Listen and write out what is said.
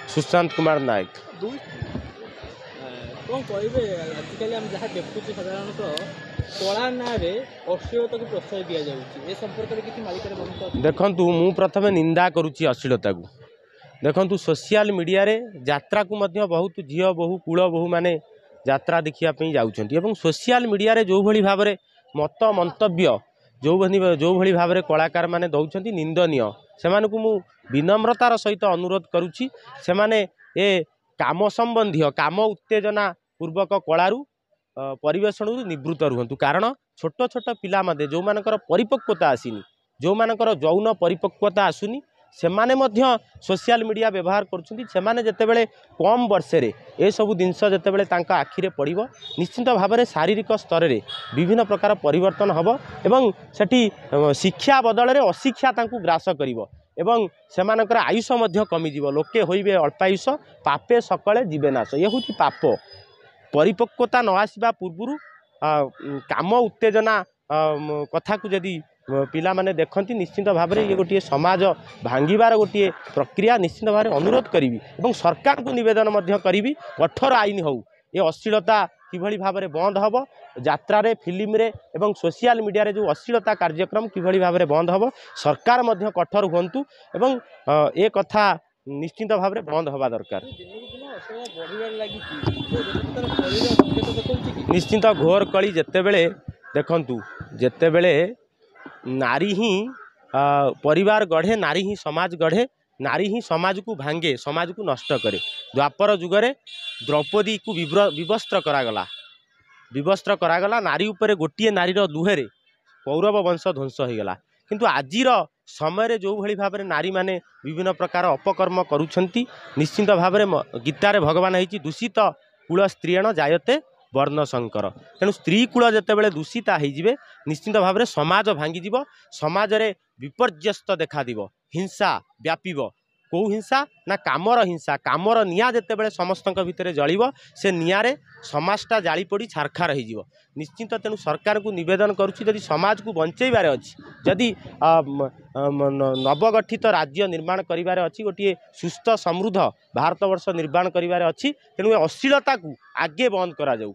सुशांत कुमार नायक। कौन कहे आजिकल आम जहाँ देखुचे साधारणतः कला ना अश्लीलता को प्रोत्साह दि जाए संपर्क में किसी मालिक देखु मु प्रथम निंदा करुच्ची अश्लीलता को देखु सोशल मीडिया रे यात्रा को मध्य बहुत झील बहु कूल बहु माने यात्रा देखापी जाऊँच सोशल मीडिया रे जो भली भाव मत मंतव्य जो भली भाव कलाकार माने दौरान निंदनीय से मु विनम्रतार सहित अनुरोध करुच्ची से माने ए काम संबंधी काम उत्तेजना पूर्वक कलारू परिवेषण निवृत्त रुहतु कारण छोट छोट पिला जो मानकर परिपक्वता आसीनी जो मानकर यौन परिपक्वता आसुनी सेमाने मध्य सोशल मीडिया व्यवहार करुँचे जितेबले कम वर्षे ए सब जिनस जितेबले तांका आखिरे पड़िबो निश्चित भाव में शारीरिक स्तर में विभिन्न प्रकार परिवर्तन हब एवं सेठी शिक्षा बदल में अशिक्षा तांकु ग्रास करिवो एवं सेमानकर आयुष मध्य कमिजिवो लोके होइबे अल्पायुष पापे सकले जीवेनाश ये हूँ पाप परिपक्वता न आसवा पूर्व काम उत्तेजना कथा को जदि पिला माने देखती निश्चित भाव में ये गोटे समाज भांगार गोटे प्रक्रिया निश्चित भाव में अनुरोध करी और सरकार को निवेदन करी कठोर आईन हो ये अश्लीलता किभली भाव में बंद हम यात्रा फिल्म रे एवं सोशल मीडिया रे जो अश्लीलता कार्यक्रम किभली भाव में बंद हम सरकार मध्य कठोर हुंतु एवं ए कथा निश्चित भाव में बंद हवा दरकार। निश्चित घोर कली जितेबले देखंतु जितेबले नारी ही परिवार गढ़े नारी ही समाज गढ़े नारी ही समाज को भांगे समाज को नष्ट करे द्वापर जुगरे द्रौपदी को विवस्त्र करागला नारी उपरे गोटे नारीर दुहेरे पौरव वंश ध्वंस हो गला किंतु आजिर समय जो भली भाव में नारी माने विभिन्न प्रकार अपकर्म करुछंती निश्चित भाव में गीतारे भगवान है दूषित कूल स्त्रीण जायते वर्ण शंकर तेणु स्त्री कूल जितेबाला दूषिता हो निश्चित भाव में समाज भांगी समाज रे विपर्यस्त देखा हिंसा व्यापीब कौ हिंसा ना कामर हिंसा कामर निया जितेबाला समस्त भितर जलिब से नियारे समाजटा जाली पड़ी छारखार हो निश्चित तेणु सरकार को निवेदन करुच्ची जदि समाज को बंचेबार अच्छी जदि नवगठित राज्य निर्माण करिबार अच्छी गोटे सुस्थ समृद्ध भारतवर्ष निर्माण करिबार अच्छी तेणु अश्लीलता को आगे बंद करा जाऊ।